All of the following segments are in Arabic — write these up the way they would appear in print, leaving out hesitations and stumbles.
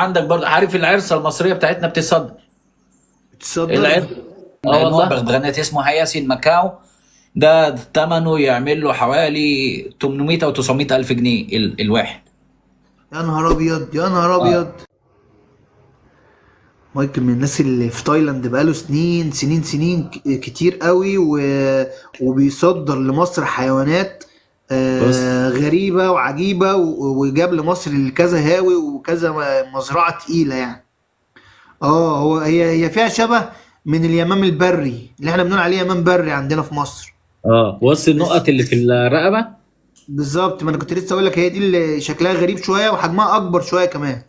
عندك برضه عارف العرسه المصريه بتاعتنا بتصدر تصدر. العرس. اه والله. والله بغداد اسمه هياسين ماكاو. ده ثمنه يعمل له حوالي 800 او 900 الف جنيه الواحد. يا نهار ابيض يا نهار اه ابيض. مايكل من الناس اللي في تايلاند بقاله سنين سنين سنين كتير قوي وبيصدر لمصر حيوانات بص. غريبة وعجيبة وجاب لمصر كذا هاوي وكذا مزرعة تقيلة يعني. اه هي فيها شبه من اليمام البري اللي احنا بنقول عليه يمام بري عندنا في مصر. اه بص بس النقط اللي في الرقبه. بالظبط، ما انا كنت لسه اقول لك هي دي اللي شكلها غريب شوية وحجمها اكبر شوية كمان.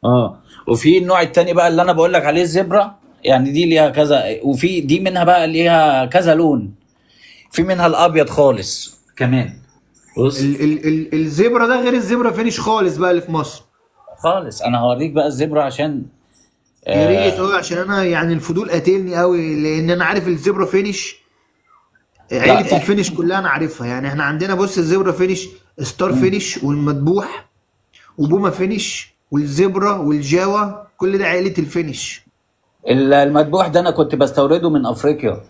اه وفي النوع التاني بقى اللي انا بقول لك عليه الزبرة، يعني دي ليها كذا، وفي دي منها بقى ليها كذا لون. في منها الابيض خالص كمان. بص ال الزبرة ده غير الزبرة فينيش خالص بقى اللي في مصر. خالص انا هوريك بقى الزبرة عشان يا ريت آه عشان انا يعني الفضول قاتلني قوي لان انا عارف الزبرة فينيش. لا عيلة الفينيش كلها انا عارفها، يعني احنا عندنا بص الزبرة فينيش، ستار مم. فينيش والمدبوح وبوما فينيش والزبرة والجاوا، كل ده عيلة الفينيش. المذبوح ده انا كنت بستورده من افريقيا.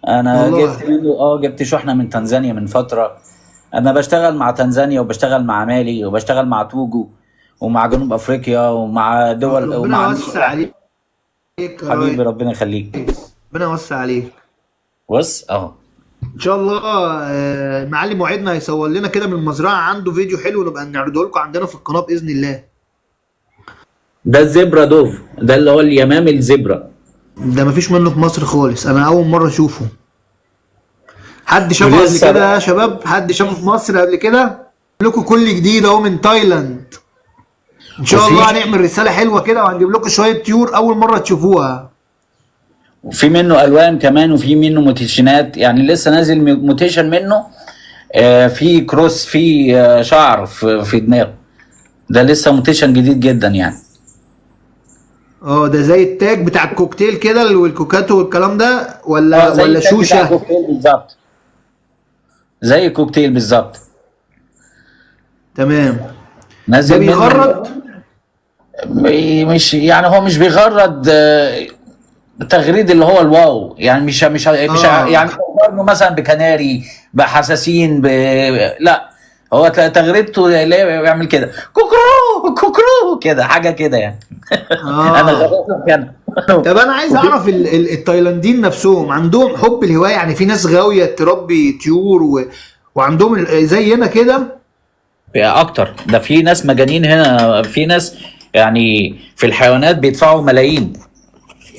انا جبت والله. منه جبت شحنة من تنزانيا من فترة. انا بشتغل مع تنزانيا وبشتغل مع مالي وبشتغل مع توجو ومع جنوب افريقيا ومع دول ربنا ومع يوسع نيجيريا. عليك يا حبيبي ريس. ربنا يخليك. ربنا يوسع عليك. بص اهو. ان شاء الله. المعلم وعدنا هيصور لنا كده من المزرعة عنده فيديو حلو نبقى نعرضه لكم عندنا في القناة بإذن الله. ده الزبرة دوف، ده اللي هو اليمام الزبرة. ده مفيش منه في مصر خالص، انا اول مرة اشوفه. حد شافه قبل ولسه كده يا بقى. شباب؟ حد شافه في مصر قبل كده؟ لكم كل جديد اهو من تايلاند. ان شاء وفي الله هنعمل رسالة حلوة كده وهنجيب لكم شوية طيور اول مرة تشوفوها. وفي منه الوان كمان، وفي منه موتيشنات، يعني لسه نازل موتيشن منه. في كروس، في شعر في دماغه. ده لسه موتيشن جديد جدا يعني. اه ده زي التاج بتاع الكوكتيل كده والكوكاتو والكلام ده اه ولا زي ولا التاج بتاع شوشة؟ الكوكتيل بالظبط. زي الكوكتيل بالظبط. تمام. ده نازل منه. بيغرد؟ مش يعني هو مش بيغرد تغريد اللي هو الواو، يعني مش يعني اه مقارنه مثلا بكناري، بحساسين لا. هو تغريدته اللي هي بيعمل كده كوكرو كوكرو كده، حاجه كده يعني. انا اه. غريت كده. طب انا عايز اعرف التايلانديين نفسهم عندهم حب الهوايه، يعني في ناس غاويه تربي طيور وعندهم زينا كده. اكتر ده في ناس مجانين هنا، في ناس يعني في الحيوانات بيدفعوا ملايين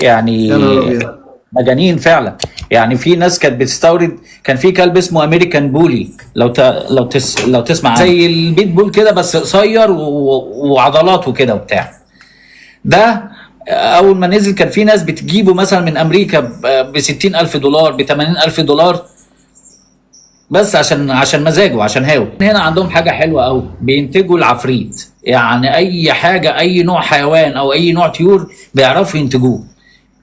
يا نهار يعني. ابيض. مجانين فعلا. يعني في ناس كانت بتستورد، كان في كلب اسمه امريكان بولي، لو تسمع عنه. زي البيت بول كده بس قصير وعضلاته كده وبتاع. ده اول ما نزل كان في ناس بتجيبه مثلا من امريكا ب 60,000 دولار، ب 80,000 دولار، بس عشان مزاجه، عشان هاو. هنا عندهم حاجه حلوه قوي، بينتجوا العفريت. يعني اي حاجه، اي نوع حيوان او اي نوع طيور بيعرفوا ينتجوه.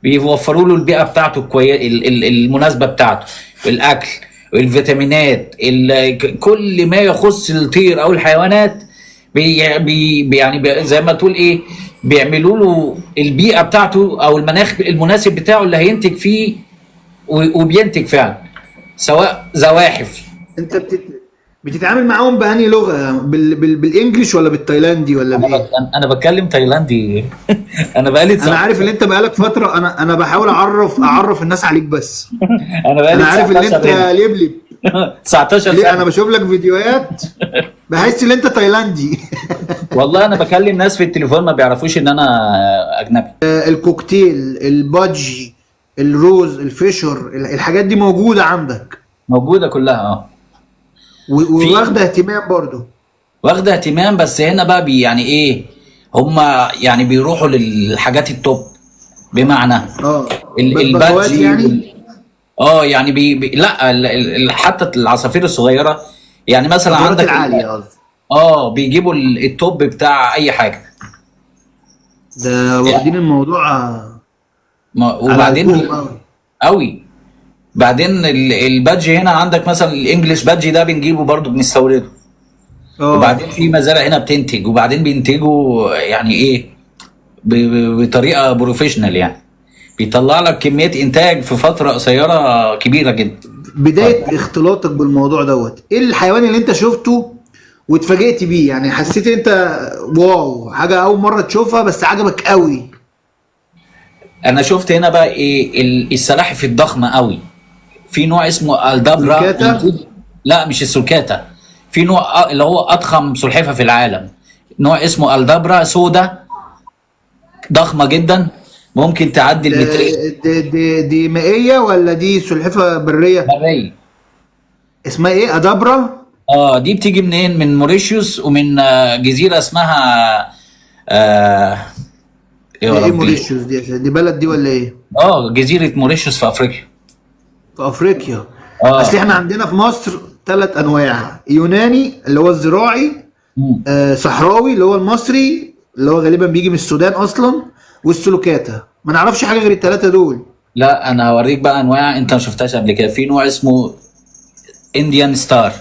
بيوفروا له البيئه بتاعته المناسبه بتاعته، الاكل، الفيتامينات، كل ما يخص الطير او الحيوانات. زي ما تقول ايه، بيعملوا له البيئه بتاعته او المناخ المناسب بتاعه اللي هينتج فيه. وبينتج فعلا، سواء زواحف. انت بتتعامل معاهم بأنهي لغه، بالانجليش ولا بالتايلاندي ولا بايه؟ انا بتكلم تايلاندي. انا بقالي انا 19 عارف ان انت بقالك فتره، انا بحاول اعرف الناس عليك بس. انا بقالي انا عارف ان 19 انت هنا. لبلب. 19 ليه انا سنه. بشوف لك فيديوهات بحس ان انت تايلاندي. والله انا بكلم ناس في التليفون ما بيعرفوش ان انا اجنبي. الكوكتيل، البادجي، الروز، الفيشر، الحاجات دي موجودة عندك موجوده كلها في وواخدة اهتمام برضو. واخده اهتمام، بس هنا بقى يعني ايه، هم يعني بيروحوا للحاجات التوب. بمعنى اه بغبغاوات البادجي يعني. يعني لا حتى العصافير الصغيره. يعني مثلا البغبغاوات عندك العالية قصدي. بيجيبوا التوب بتاع اي حاجه. ده يعني واخدين الموضوع على وبعدين قلبهم قوي. قوي. بعدين البادج هنا عندك مثلا الانجليش بادج ده بنجيبه برضو بنستورده. وبعدين في مزارع هنا بتنتج، وبعدين بينتجوا يعني ايه بطريقه بروفيشنال، يعني بيطلع لك كميه انتاج في فتره قصيره كبيره جدا. بدايه اختلاطك بالموضوع دوت، ايه الحيوان اللي انت شفته واتفاجئت بيه؟ يعني حسيت انت واو، حاجه اول مره تشوفها بس عجبك قوي. انا شفت هنا بقى ايه السلاحف الضخمه قوي. في نوع اسمه الدبرا. سلكاتا. لا مش السلكاتا، في نوع اللي هو اضخم سلحفه في العالم، نوع اسمه الدبرا، سودا ضخمه جدا، ممكن تعدي المترين. دي مائيه ولا دي سلحفه بريه؟ برية. اسمها ايه؟ ادابرا؟ دي بتيجي منين؟ من موريشيوس، ومن جزيره اسمها آه ايه يا ايه ربي. موريشيوس دي بلد دي ولا ايه؟ جزيره موريشيوس في افريقيا. في افريقيا. اه اصل احنا عندنا في مصر 3 انواع: يوناني اللي هو الزراعي، مم. صحراوي اللي هو المصري اللي هو غالبا بيجي من السودان اصلا، والسلوكاتا. ما نعرفش حاجه غير ال3 دول. لا انا هوريك بقى انواع انت ما شفتهاش قبل كده. في نوع اسمه انديان ستار،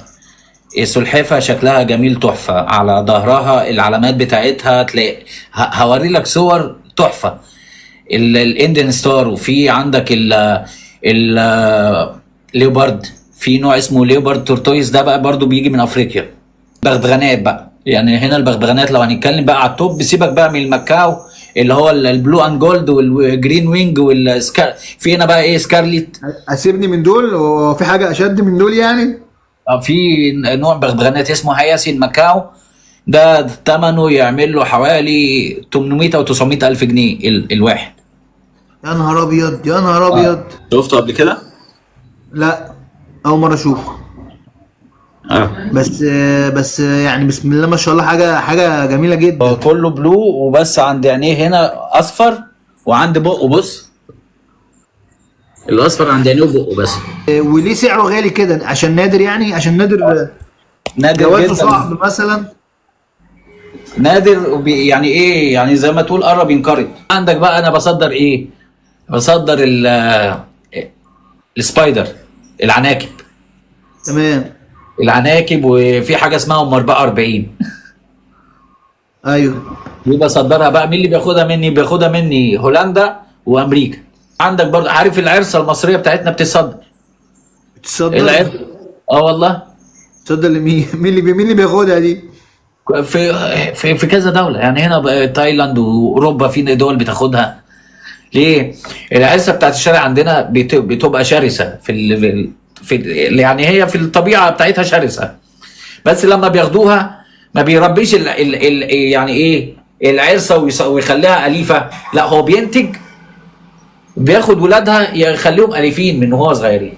السلحفة شكلها جميل تحفة، على ظهرها العلامات بتاعتها تلاقي، هوري لك صور تحفة. الانديان ستار. وفي عندك ال ليوبارد، في نوع اسمه ليوبارد تورتويس، ده بقى برضو بيجي من افريقيا. بغبغانات بقى، يعني هنا البغبغانات لو هنتكلم بقى على التوب، سيبك بقى من المكاو اللي هو البلو اند جولد والجرين وينج والسكار، في هنا بقى ايه سكارليت. اسيبني من دول وفي حاجه اشد من دول يعني؟ في نوع بغبغانات اسمه هياسين ماكاو، ده ثمنه يعمل له حوالي 800 او 900 الف جنيه الواحد. يا نهار ابيض، يا نهار ابيض. شفته قبل كده؟ لا، اول مره اشوفه. بس يعني بسم الله ما شاء الله، حاجه جميله جدا. كله بلو، وبس عند عينيه هنا اصفر، وعند بقه بص الاصفر عند عينيه وبقه بس. وليه سعره غالي كده؟ عشان نادر يعني؟ عشان نادر جوازه جدا، صعب مثلا؟ نادر يعني ايه، يعني زي ما تقول قرب ينقرض. عندك بقى انا بصدر ايه؟ بصدر السبايدر، العناكب. تمام. العناكب، وفي حاجه اسمها ام 44 ايوه. دي بصدرها بقى. مين اللي بياخدها مني؟ بياخدها مني هولندا وامريكا. عندك برضه عارف العرسه المصريه بتاعتنا بتتصدر. تصدر؟ العرسه والله. تصدر لمين؟ مين اللي بياخدها دي؟ في كذا دوله، يعني هنا تايلاند واوروبا، في دول بتاخدها. ليه؟ العرسه بتاعت الشارع عندنا بتبقى شرسه يعني هي في الطبيعه بتاعتها شرسه، بس لما بياخدوها ما بيربيش يعني ايه العرسه ويخليها اليفه، لا هو بينتج، بياخد ولادها يخليهم اليفين من وهو صغيرين.